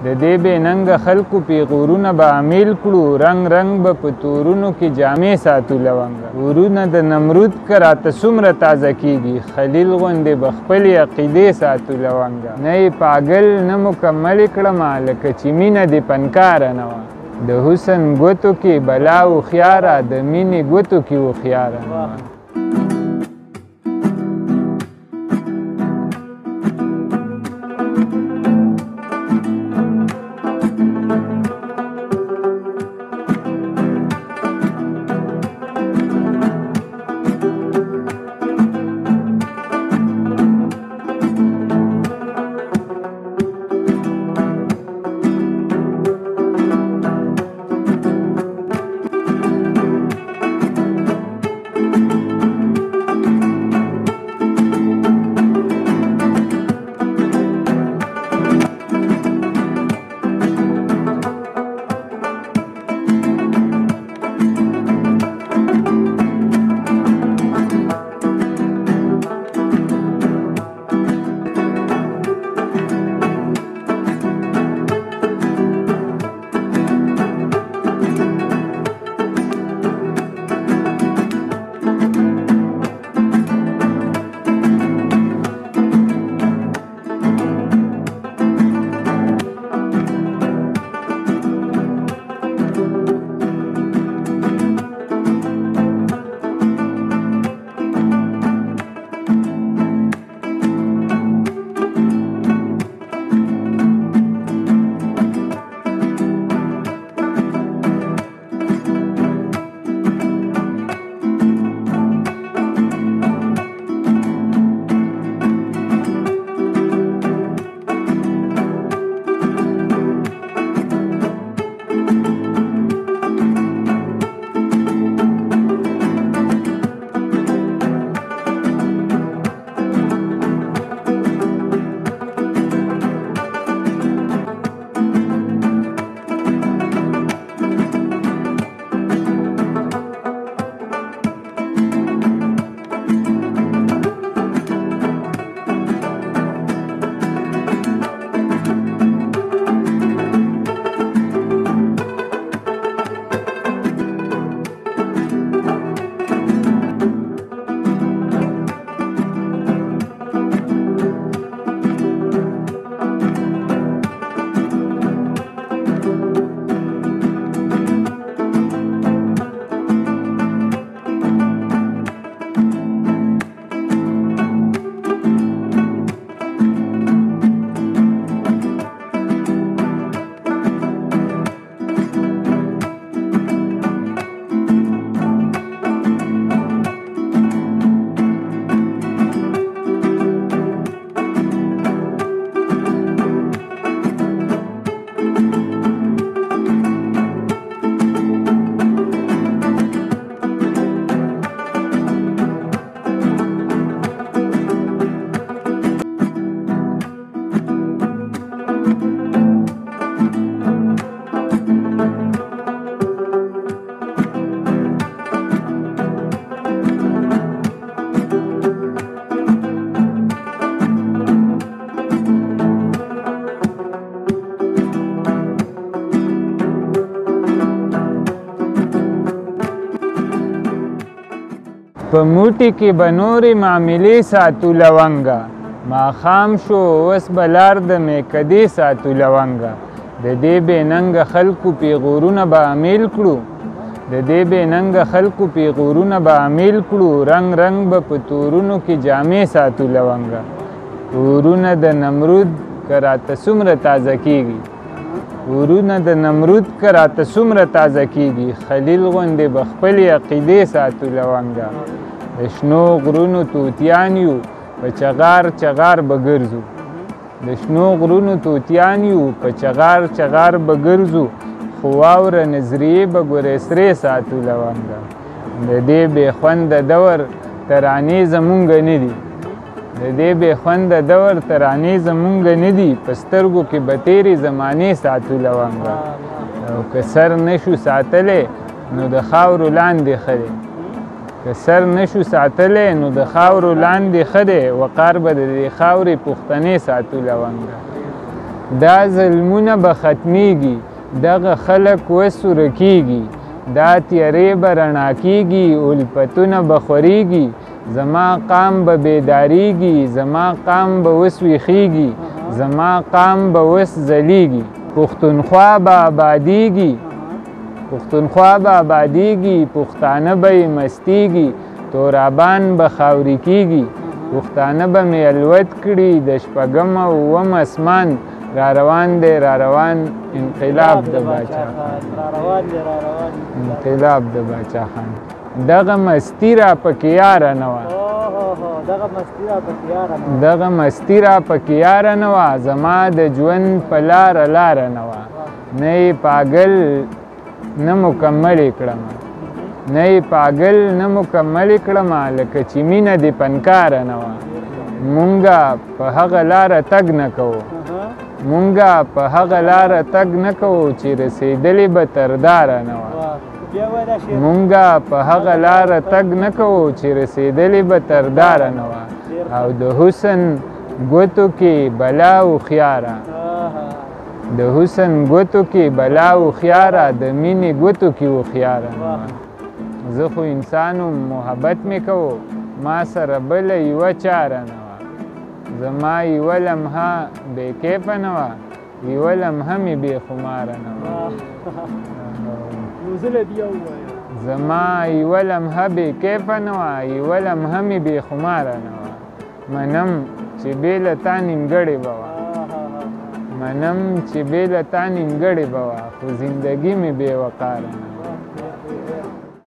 د دې بې ننګه خلکو پیغورونه به امیل کړو رنګ رنګ به په تورونو کې جامې ساتو لونګه ورونه د نمرود که راته څومره تازه کېږي خلیل غوندې به خپلې عقیدې ساتو لونګه نه یې پاګل نه مکملې کړمه لکه چې مینه دې پنکاره نه وه د حسن ګوتو کې بلا هوښیاره د مینې ګوتو کې هوښیاره نه وه په موټي کې به نورې معاملې ساتو لونګه ماښام شو اوس به لار د میکدې ساتو لونګه د دې بې ننګه خلکو پیغورونه به امیل کړو د دې بې ننګه خلکو پیغورونه به امیل کړو رنګ رنګ به په تورونو کې جامې ساتو لونګه ورونه د نمرود که راته څومره تازه کېږي ورونه د نمرود که راته څومره تازه کېږي خلیل غوندې به خپلې عقیدې ساتو لونګه د شنو غرونو توتیان یو په چغار چغار به ګرځو د شنو غرونو توتیان یو په چغار چغار به ګرځو خو واوره نظریې به ګورې سرې ساتو لونګه د دې بې خونده دور ترانې زمونږ نه دي د دې بې خونده دور ترانې زمونږ نه دي په سترګو کې به تېرې زمانې ساتو لونګه او که سر نشو ساتلی نو د خاورو لاندې ښه دی که سر نشو ساتلی نو د خاورو لاندې ښه دی وقار به د دې خاورې پښتنې ساتو لونګه دا ظلمونه به ختمیږي دغه خلک وسوره کیږي دا تیارې به رڼا کیږي الفتونه به خورېږي زما قام به بیداریږي زما قام به اوس ویښیږي زما قام به اوس ځلیږي پښتونخوا به آبادیږي پښتونخوا به آبادیږي پښتانه به یې مستیږي تورابان به خاورې کیږي پښتانه به مې الوت کړي د شپږم او اووم اسمان را روان دی را روان انقلاب د باچا خان انقلاب د باچا خان دغه مستی را پکې یاره نه وه دغه مستی را پکې یاره نه وه زما د ژوند په لاره لاره نه وه نه یې پاګل نه مکملې کړمه نه یې پاګل نه مکملې کړمه لکه چې مینه دې پنکاره نه وه مونږه په هغه لاره تګ نه کوو مونږه په هغه لاره تګ نه کوو چې رسېدلې به تر داره نه وه مونږه په هغه لاره تګ نه کوو چې رسېدلې به تر داره نه وه او د حسن ګوتو کې بلا هوښیاره د حسن ګوتو کې بلا هوښیاره د مینې ګوتو کې هوښیاره نه وه زه خو انسان محبت مې کوو ما سره بله یوه چاره نه وه زما یوه لمحه بې کیفه نه وه یوه لمحه مې بې خماره نه وه زما یوه لمحه بې کیفه نه وه یوه لمحه مې بې خماره نه وه منم چې بې له تا نیمګړې به وه منم چې بې له تا نیمګړې به وه خو زندګي مې بې وقاره نه